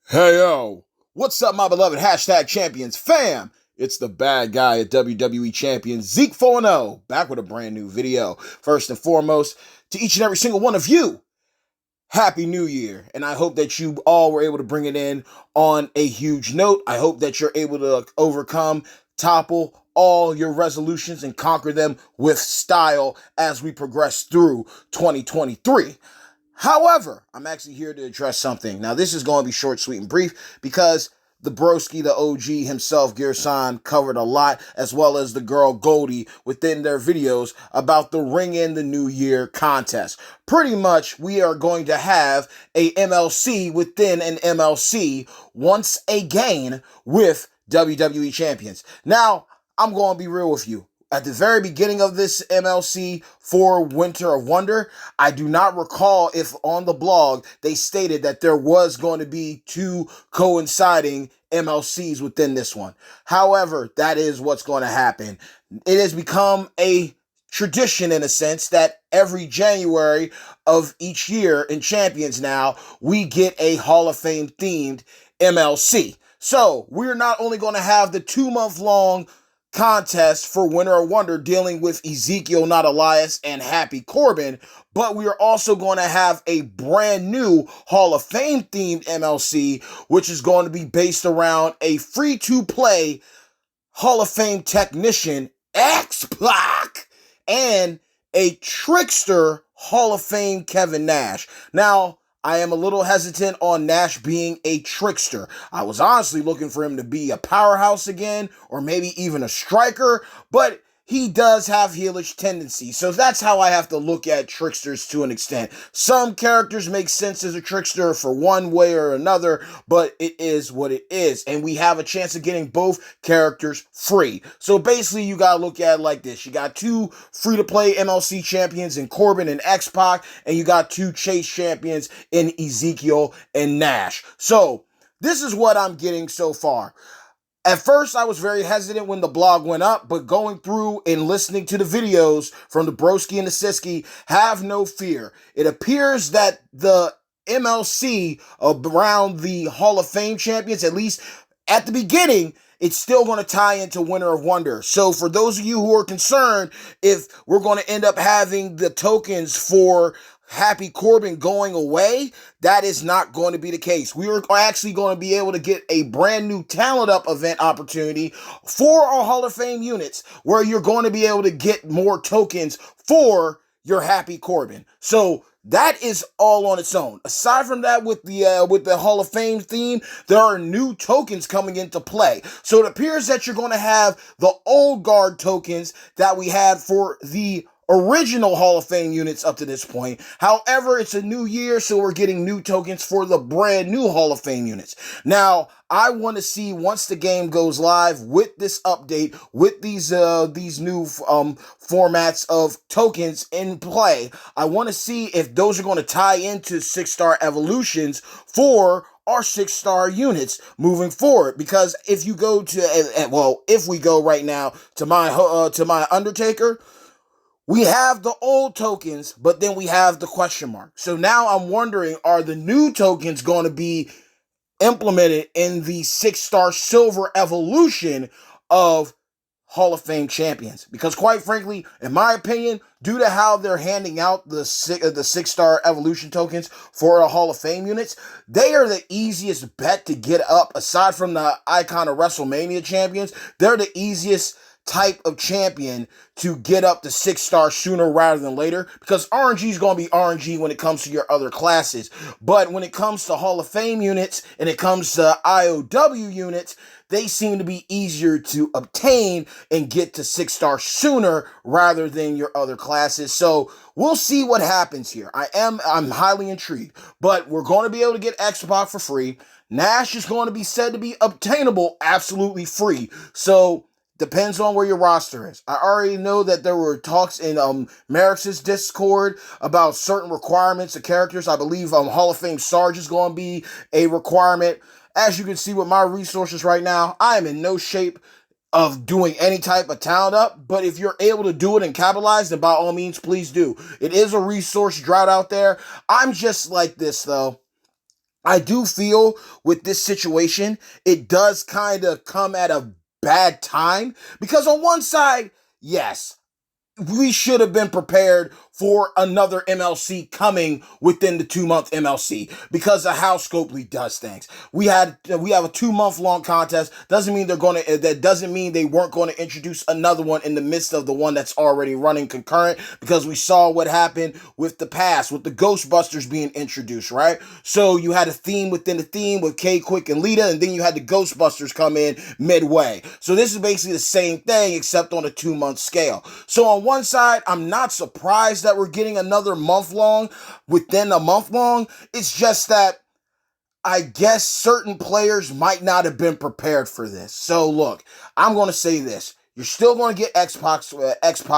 Hey yo, what's up, my beloved hashtag champions fam? It's the bad guy at WWE Champion Zeke 4-0, back with a brand new video. First and foremost, to each and every single one of you, Happy New Year. And I hope that you all were able to bring it in on a huge note. I hope that you're able to overcome, topple all your resolutions and conquer them with style as we progress through 2023. However, I'm actually here to address something. Now, this is going to be short, sweet, and brief because the broski, the OG himself, Gearsan, covered a lot, as well as the girl Goldie within their videos about the Ring in the New Year contest. Pretty much, we are going to have a MLC within an MLC once again with WWE champions. Now, I'm going to be real with you. At the very beginning of this MLC for Winter of Wonder, I do not recall if on the blog they stated that there was going to be two coinciding MLCs within this one. However, that is what's going to happen. It has become a tradition in a sense that every January of each year in Champions now, we get a Hall of Fame themed MLC. So we're not only going to have the 2-month long contest for Winter of Wonder dealing with Ezekiel, not Elias, and Happy Corbin, but we are also going to have a brand new Hall of Fame themed MLC, which is going to be based around a free-to-play Hall of Fame technician, X-Pac, and a trickster Hall of Fame Kevin Nash. Now, I am a little hesitant on Nash being a trickster. I was honestly looking for him to be a powerhouse again, or maybe even a striker, but he does have heelish tendencies. So that's how I have to look at tricksters to an extent. Some characters make sense as a trickster for one way or another, but it is what it is. And we have a chance of getting both characters free. So basically, you got to look at it like this. You got two free-to-play MLC champions in Corbin and X-Pac, and you got two chase champions in Ezekiel and Nash. So this is what I'm getting so far. At first, I was very hesitant when the blog went up, but going through and listening to the videos from the Broski and the Siski, have no fear. It appears that the MLC around the Hall of Fame champions, at least at the beginning, it's still going to tie into Winter of Wonder. So for those of you who are concerned, if we're going to end up having the tokens for Happy Corbin going away, that is not going to be the case. We are actually going to be able to get a brand new Talent Up event opportunity for our Hall of Fame units, where you're going to be able to get more tokens for your Happy Corbin. So that is all on its own. Aside from that, with the Hall of Fame theme, there are new tokens coming into play. So it appears that you're going to have the old guard tokens that we had for the original Hall of Fame units up to this point. However, it's a new year, so we're getting new tokens for the brand new Hall of Fame units. Now, I want to see, once the game goes live with this update, with these new formats of tokens in play, I want to see if those are going to tie into 6-star evolutions for our 6-star units moving forward. Because if you go to, if we go right now to my Undertaker, we have the old tokens, but then we have the question mark. So now I'm wondering, are the new tokens going to be implemented in the 6-star silver evolution of Hall of Fame champions? Because quite frankly, in my opinion, due to how they're handing out the 6-star evolution tokens for the Hall of Fame units, they are the easiest bet to get up. Aside from the Icon of WrestleMania champions, they're the easiest type of champion to get up to 6-star sooner rather than later, because RNG is going to be RNG when it comes to your other classes. But when it comes to Hall of Fame units and it comes to IOW units, they seem to be easier to obtain and get to 6-star sooner rather than your other classes. So we'll see what happens here. I'm highly intrigued, but we're going to be able to get X-Pac for free. Nash is going to be said to be obtainable absolutely free. So depends on where your roster is. I already know that there were talks in Merrick's Discord about certain requirements of characters. I believe Hall of Fame Sarge is going to be a requirement. As you can see with my resources right now, I am in no shape of doing any type of talent up, but if you're able to do it and capitalize, then by all means, please do. It is a resource drought out there. I'm just like this, though. I do feel with this situation, it does kind of come at a bad time because on one side, yes, we should have been prepared for another MLC coming within the 2-month MLC because of how Scopely does things. We have a 2-month long contest. That doesn't mean they weren't going to introduce another one in the midst of the one that's already running concurrent, because we saw what happened with the past, with the Ghostbusters being introduced, right? So you had a theme within the theme with K, Quick, and Lita, and then you had the Ghostbusters come in midway. So this is basically the same thing except on a 2-month scale. So on one side, I'm not surprised that we're getting another month long within a month long. It's just that I guess certain players might not have been prepared for this. So look, I'm going to say this. You're still going to get X-Pac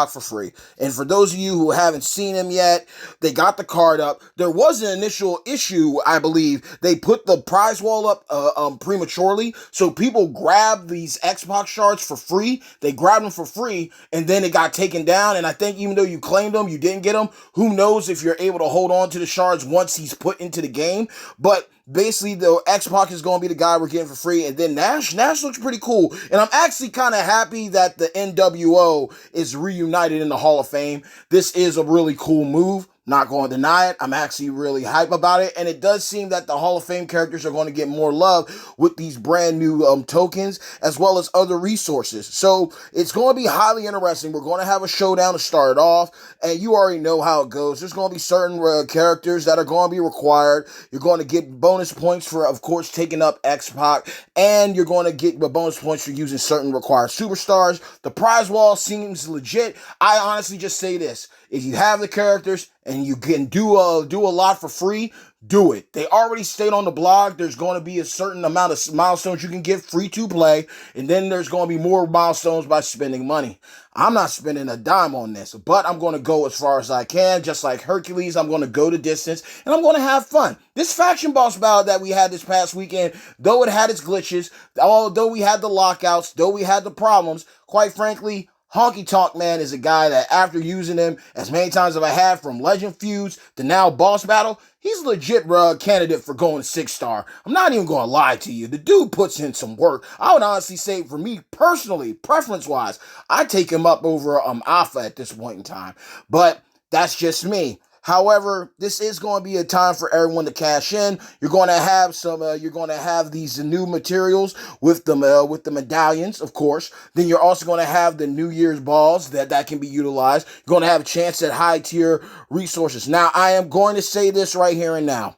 for free. And for those of you who haven't seen him yet, they got the card up. There was an initial issue, I believe. They put the prize wall up prematurely, so people grabbed these X-Pac shards for free. They grabbed them for free, and then it got taken down. And I think even though you claimed them, you didn't get them. Who knows if you're able to hold on to the shards once he's put into the game. But basically, the X-Pac is going to be the guy we're getting for free. And then Nash looks pretty cool. And I'm actually kind of happy that the NWO is reunited in the Hall of Fame. This is a really cool move. Not going to deny it. I'm actually really hype about it. And it does seem that the Hall of Fame characters are going to get more love with these brand new tokens, as well as other resources. So it's going to be highly interesting. We're going to have a showdown to start it off. And you already know how it goes. There's going to be certain characters that are going to be required. You're going to get bonus points for, of course, taking up X-Pac. And you're going to get bonus points for using certain required superstars. The prize wall seems legit. I honestly just say this. If you have the characters and you can do a lot for free, do it. They already stayed on the blog. There's going to be a certain amount of milestones you can get free to play, and then there's going to be more milestones by spending money. I'm not spending a dime on this, but I'm going to go as far as I can. Just like Hercules, I'm going to go the distance, and I'm going to have fun. This faction boss battle that we had this past weekend, though it had its glitches, though we had the lockouts, though we had the problems, quite frankly, Honky Tonk Man is a guy that after using him as many times as I have, from Legend Feuds to now Boss Battle, he's a legit candidate for going 6-star. I'm not even going to lie to you. The dude puts in some work. I would honestly say, for me personally, preference-wise, I'd take him up over Alpha at this point in time. But that's just me. However, this is going to be a time for everyone to cash in. You're going to have you're going to have these new materials with the medallions, of course. Then you're also going to have the New Year's balls that can be utilized. You're going to have a chance at high tier resources. Now, I am going to say this right here and now.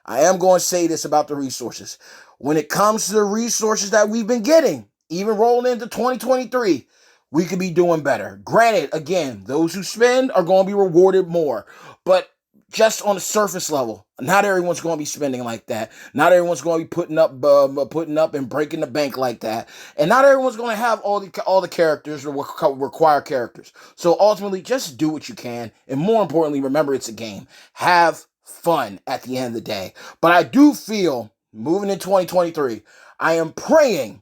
I am going to say this about the resources. When it comes to the resources that we've been getting, even rolling into 2023, we could be doing better. Granted, again, those who spend are going to be rewarded more. But just on the surface level, not everyone's going to be spending like that. Not everyone's going to be putting up and breaking the bank like that. And not everyone's going to have all the characters or require characters. So ultimately, just do what you can. And more importantly, remember, it's a game. Have fun at the end of the day. But I do feel, moving in 2023, I am praying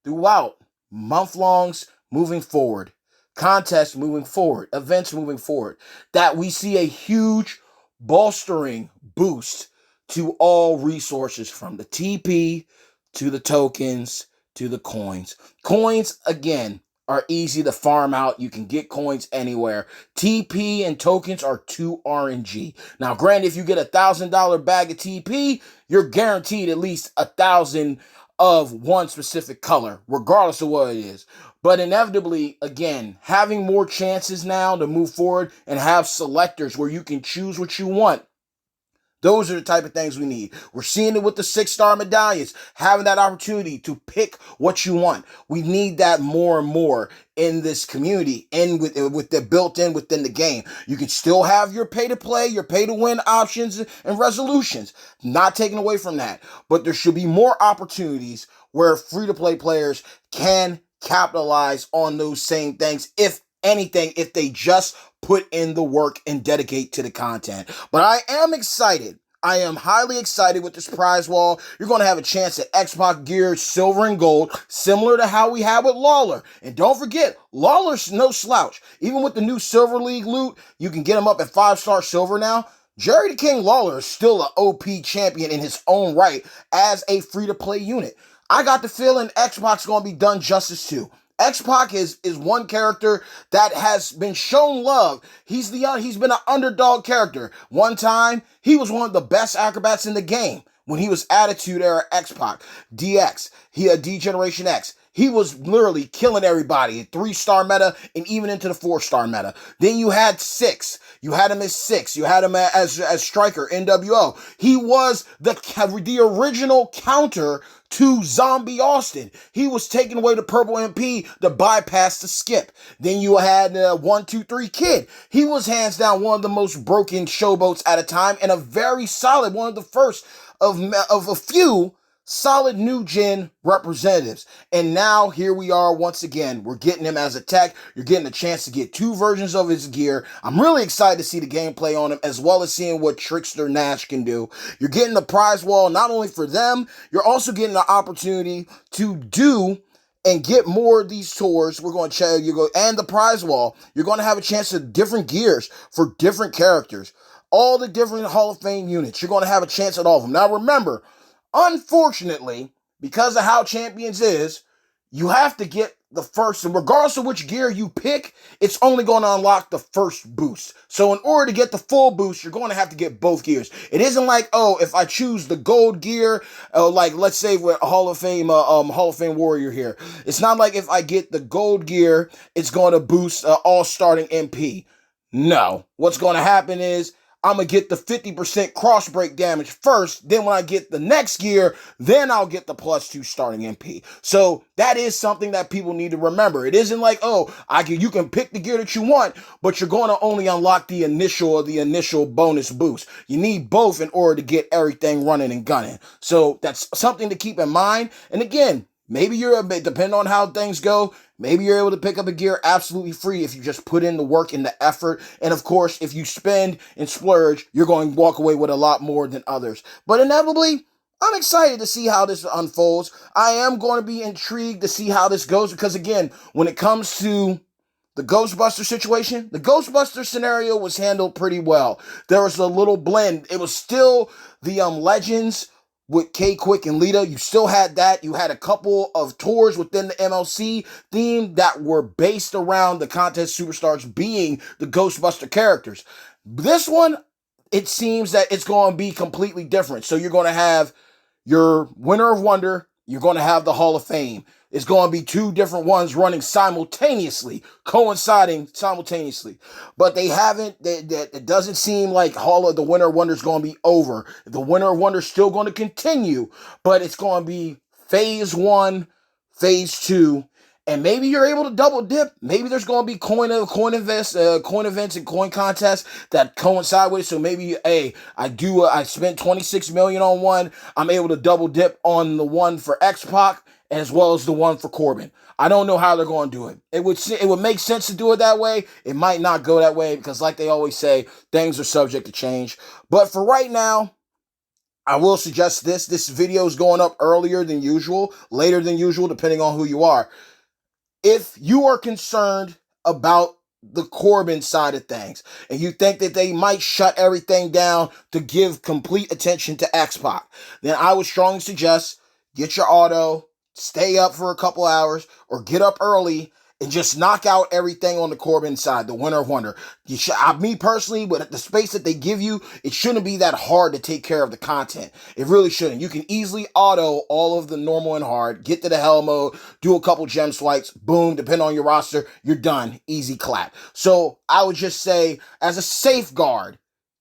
throughout month-longs moving forward, contests moving forward, events moving forward, that we see a huge bolstering boost to all resources, from the TP to the tokens to the coins. Coins, again, are easy to farm out. You can get coins anywhere. TP and tokens are 2 RNG. Now, granted, if you get $1,000 bag of TP, you're guaranteed at least 1,000 of one specific color, regardless of what it is. But inevitably, again, having more chances now to move forward and have selectors where you can choose what you want, those are the type of things we need. We're seeing it with the 6-star medallions, having that opportunity to pick what you want. We need that more and more in this community, and with the built in within the game. You can still have your pay to play, your pay to win options and resolutions. Not taken away from that. But there should be more opportunities where free to play players can capitalize on those same things, if anything, if they just put in the work and dedicate to the content. But I am excited. I am highly excited with this prize wall. You're going to have a chance at X-Pac gear, silver and gold, similar to how we had with Lawler. And don't forget, Lawler's no slouch. Even with the new Silver League loot, you can get him up at 5-star silver now. Jerry the King Lawler is still an OP champion in his own right as a free-to-play unit. I got the feeling X-Pac's going to be done justice to. X-Pac is one character that has been shown love. He's been an underdog character. One time, he was one of the best acrobats in the game when he was Attitude Era X-Pac. DX, he had D-Generation X. He was literally killing everybody at 3-star meta and even into the 4-star meta. Then you had Six. You had him as Six. You had him as Striker, NWO. He was the original counter to Zombie Austin. He was taking away the purple MP to bypass the skip. Then you had 123 Kid. He was hands down one of the most broken showboats at a time and a very solid, one of the first of a few solid new gen representatives. And now here we are once again. We're getting him as a tech. You're getting a chance to get 2 versions of his gear. I'm really excited to see the gameplay on him, as well as seeing what Trickster Nash can do. You're getting the prize wall not only for them, you're also getting the opportunity to do and get more of these tours. We're going to check and the prize wall. You're going to have a chance at different gears for different characters. All the different Hall of Fame units. You're going to have a chance at all of them. Now remember, unfortunately, because of how Champions is, you have to get the first, and regardless of which gear you pick, it's only going to unlock the first boost. So in order to get the full boost, you're going to have to get both gears. It isn't like, oh, if I choose the gold gear, like let's say with a Hall of Fame Warrior here, it's not like if I get the gold gear, it's going to boost all starting MP. No, what's going to happen is I'm going to get the 50% cross break damage first. Then when I get the next gear, then I'll get the +2 starting MP. So that is something that people need to remember. It isn't like, oh, you can pick the gear that you want, but you're going to only unlock the initial bonus boost. You need both in order to get everything running and gunning. So that's something to keep in mind. And again, maybe depending on how things go, maybe you're able to pick up a gear absolutely free if you just put in the work and the effort. And of course, if you spend and splurge, you're going to walk away with a lot more than others. But inevitably, I'm excited to see how this unfolds. I am going to be intrigued to see how this goes because, again, when it comes to the Ghostbuster situation, the Ghostbuster scenario was handled pretty well. There was a little blend. It was still the Legends with K-Quick and Lita. You still had that. You had a couple of tours within the MLC theme that were based around the contest superstars being the Ghostbuster characters. This one, it seems that it's going to be completely different. So you're going to have your Winner of Wonder. You're going to have the Hall of Fame. It's going to be 2 different ones running simultaneously, coinciding simultaneously. But they haven't, it doesn't seem like the Winner of Wonder is going to be over. The Winner of Wonder is still going to continue, but it's going to be phase 1, phase 2, and maybe you're able to double dip. Maybe there's going to be coin events and coin contests that coincide with it. So maybe, hey, I spent 26 million on one. I'm able to double dip on the one for X-Pac as well as the one for Corbin. I don't know how they're going to do it. It would make sense to do it that way. It might not go that way because, like they always say, things are subject to change. But for right now, I will suggest this. This video is going up earlier than usual, later than usual, depending on who you are. If you are concerned about the Corbin side of things, and you think that they might shut everything down to give complete attention to X-Pac, then I would strongly suggest get your auto, stay up for a couple hours, or get up early and just knock out everything on the Corbin side, the Winner of Wonder. Me personally, but the space that they give you, it shouldn't be that hard to take care of the content. It really shouldn't. You can easily auto all of the normal and hard, get to the hell mode, do a couple gem swipes, boom, depending on your roster, you're done. Easy clap. So I would just say, as a safeguard,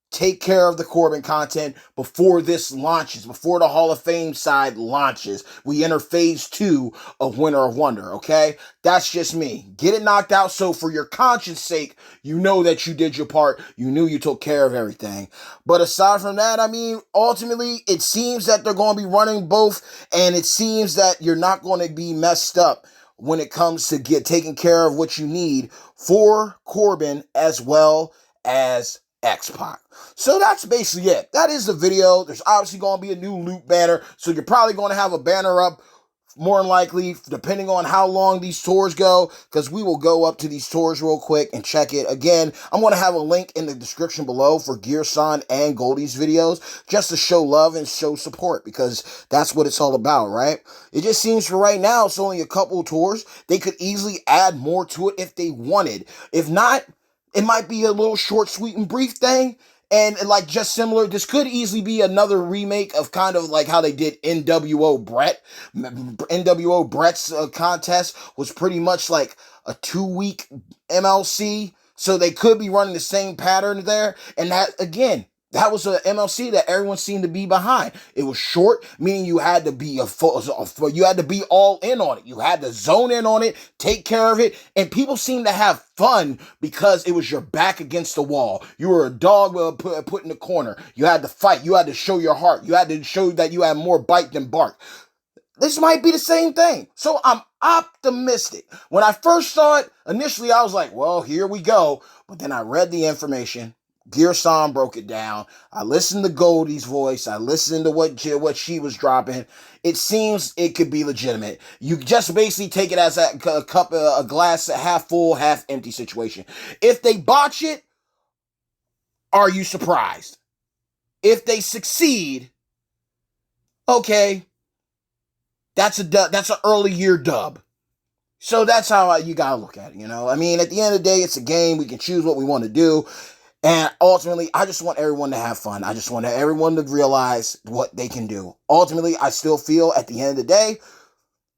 take care of the Corbin content before this launches, before the Hall of Fame side launches. We enter phase 2 of Winner of Wonder, okay? That's just me. Get it knocked out so for your conscience sake, you know that you did your part. You knew you took care of everything. But aside from that, I mean, ultimately, it seems that they're going to be running both, and it seems that you're not going to be messed up when it comes to taking care of what you need for Corbin as well as X-Pac. So that's basically it. That is the video. There's obviously going to be a new loot banner. So you're probably going to have a banner up more than likely, depending on how long these tours go, because we will go up to these tours real quick and check it. Again, I'm going to have a link in the description below for Gearsan and Goldie's videos, just to show love and show support, because that's what it's all about, right? It just seems for right now, it's only a couple of tours. They could easily add more to it if they wanted. If not, it might be a little short, sweet, and brief thing. And like just similar, this could easily be another remake of kind of like how they did NWO Brett. NWO Brett's contest was pretty much like a 2-week MLC. So they could be running the same pattern there. And that, again, that was a MLC that everyone seemed to be behind. It was short, meaning you had to be you had to be all in on it. You had to zone in on it, take care of it, and people seemed to have fun because it was your back against the wall. You were a dog put in the corner. You had to fight. You had to show your heart. You had to show that you had more bite than bark. This might be the same thing. So I'm optimistic. When I first saw it, initially I was like, well, here we go. But then I read the information. Gearsan broke it down. I listened to Goldie's voice. I listened to what she was dropping. It seems it could be legitimate. You just basically take it as a glass half full, half empty situation. If they botch it, are you surprised? If they succeed, okay, that's an early year dub. So that's how you gotta look at it. You know, I mean, at the end of the day, it's a game. We can choose what we want to do. And ultimately, I just want everyone to have fun. I just want everyone to realize what they can do. Ultimately, I still feel at the end of the day,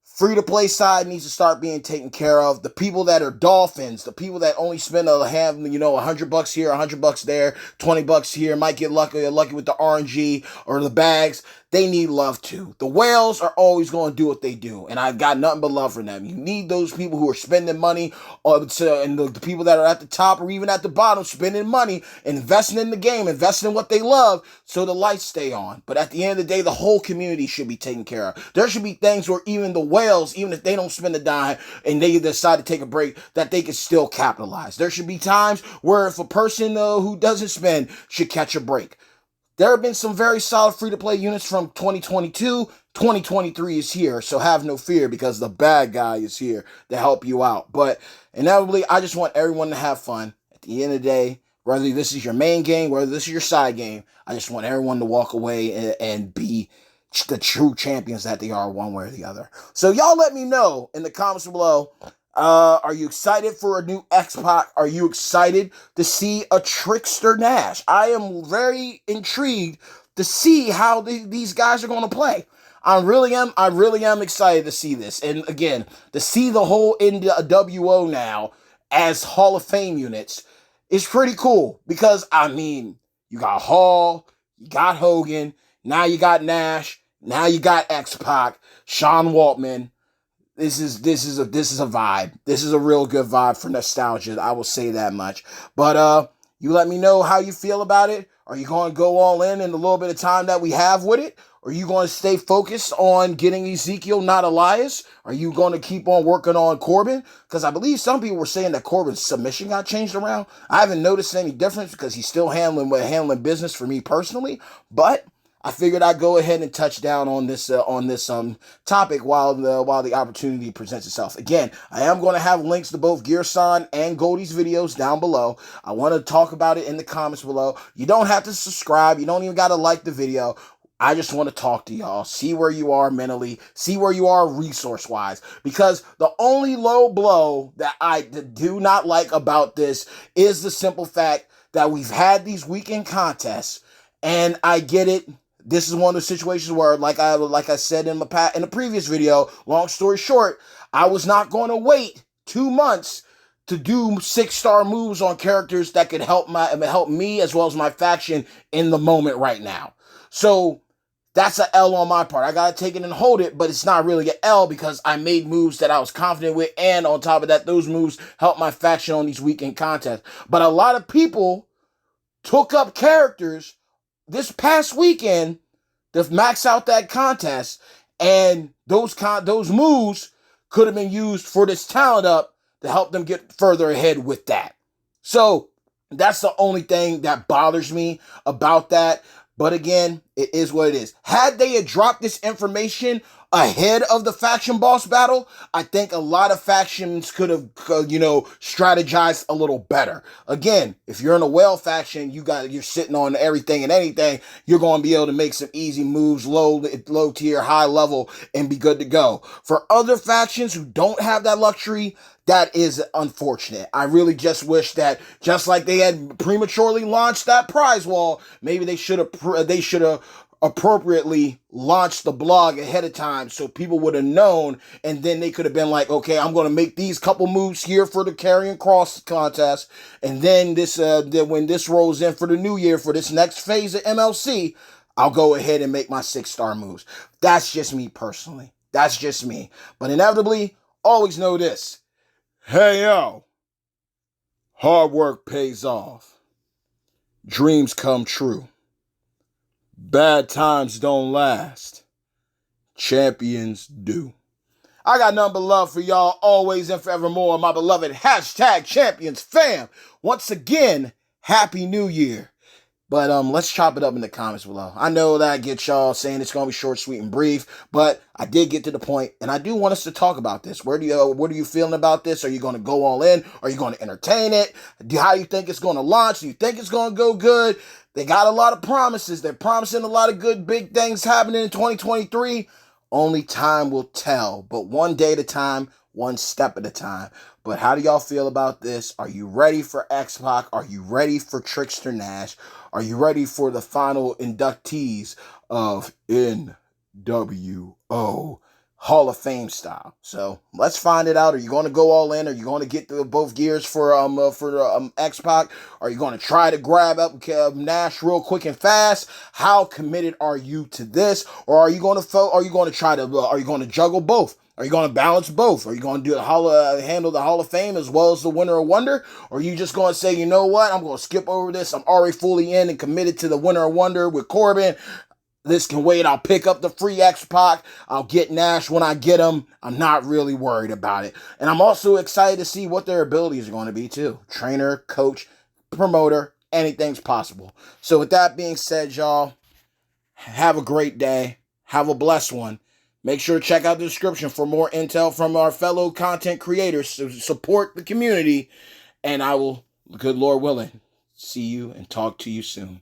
free-to-play side needs to start being taken care of. The people that are dolphins, the people that only spend $100 here, $100 there, $20 here, might get lucky with the RNG or the bags. They need love too. The whales are always going to do what they do, and I've got nothing but love for them. You need those people who are spending money, and the people that are at the top or even at the bottom spending money, investing in the game, investing in what they love, so the lights stay on. But at the end of the day, the whole community should be taken care of. There should be things where even the whales, even if they don't spend a dime and they decide to take a break, that they can still capitalize. There should be times where if a person who doesn't spend should catch a break. There have been some very solid free-to-play units from 2022. 2023 is here, so have no fear because the bad guy is here to help you out. But inevitably, I just want everyone to have fun. At the end of the day, whether this is your main game, whether this is your side game, I just want everyone to walk away and be the true champions that they are one way or the other. So y'all let me know in the comments below. Are you excited for a new X-Pac? Are you excited to see a trickster Nash? I am very intrigued to see how these guys are going to play. I really am excited to see this. And again, to see the whole NWO now as Hall of Fame units is pretty cool. Because, I mean, you got Hall, you got Hogan, now you got Nash, now you got X-Pac, Sean Waltman. This is a vibe. This is a real good vibe for nostalgia. I will say that much. But you let me know how you feel about it. Are you going to go all in the little bit of time that we have with it? Are you going to stay focused on getting Ezekiel, not Elias? Are you going to keep on working on Corbin? Because I believe some people were saying that Corbin's submission got changed around. I haven't noticed any difference because he's still handling business for me personally. But I figured I'd go ahead and touch down on this topic while the opportunity presents itself. Again, I am going to have links to both Gearsan and Goldie's videos down below. I want to talk about it in the comments below. You don't have to subscribe. You don't even got to like the video. I just want to talk to y'all, see where you are mentally, see where you are resource-wise. Because the only low blow that I do not like about this is the simple fact that we've had these weekend contests, and I get it. This is one of those situations where, like I said in the previous video, long story short, I was not going to wait 2 months to do 6-star moves on characters that could help me as well as my faction in the moment right now. So that's an L on my part. I got to take it and hold it, but it's not really an L because I made moves that I was confident with, and on top of that, those moves helped my faction on these weekend contests. But a lot of people took up characters this past weekend to max out that contest, and those moves could have been used for this talent up to help them get further ahead with that. So that's the only thing that bothers me about that. But again, it is what it is. Had they dropped this information ahead of the faction boss battle, I think a lot of factions could have, strategized a little better. Again, if you're in a whale faction, you're sitting on everything and anything, you're going to be able to make some easy moves, low tier, high level, and be good to go. For other factions who don't have that luxury, that is unfortunate. I really just wish that, just like they had prematurely launched that prize wall, maybe they should have appropriately launched the blog ahead of time so people would have known, and then they could have been like, okay, I'm going to make these couple moves here for the Carrying Cross contest, and then when this rolls in for the new year for this next phase of MLC, I'll go ahead and make my 6-star moves. That's just me personally. That's just me. But inevitably, always know this. Hey, yo. Hard work pays off. Dreams come true. Bad times don't last. Champions do. I got nothing but love for y'all always and forevermore, my beloved #champions fam. Once again, Happy New Year. But let's chop it up in the comments below. I know that gets y'all saying it's going to be short, sweet, and brief, but I did get to the point, and I do want us to talk about this. What are you feeling about this? Are you going to go all in? Are you going to entertain it? How do you think it's going to launch? Do you think it's going to go good? They got a lot of promises. They're promising a lot of good, big things happening in 2023. Only time will tell, but one day at a time, one step at a time. But how do y'all feel about this? Are you ready for X-Pac? Are you ready for Trickster Nash? Are you ready for the final inductees of NWO Hall of Fame style? So let's find it out. Are you going to go all in? Are you going to get both gears for X-Pac? Are you going to try to grab up Nash real quick and fast? How committed are you to this? Or are you going to juggle both? Are you going to balance both? Are you going to handle the Hall of Fame as well as the Winter of Wonder? Or are you just going to say, you know what, I'm going to skip over this. I'm already fully in and committed to the Winter of Wonder with Corbin. This can wait. I'll pick up the free X-Pac. I'll get Nash when I get him. I'm not really worried about it. And I'm also excited to see what their abilities are going to be too. Trainer, coach, promoter, anything's possible. So with that being said, y'all, have a great day. Have a blessed one. Make sure to check out the description for more intel from our fellow content creators to support the community. And I will, good Lord willing, see you and talk to you soon.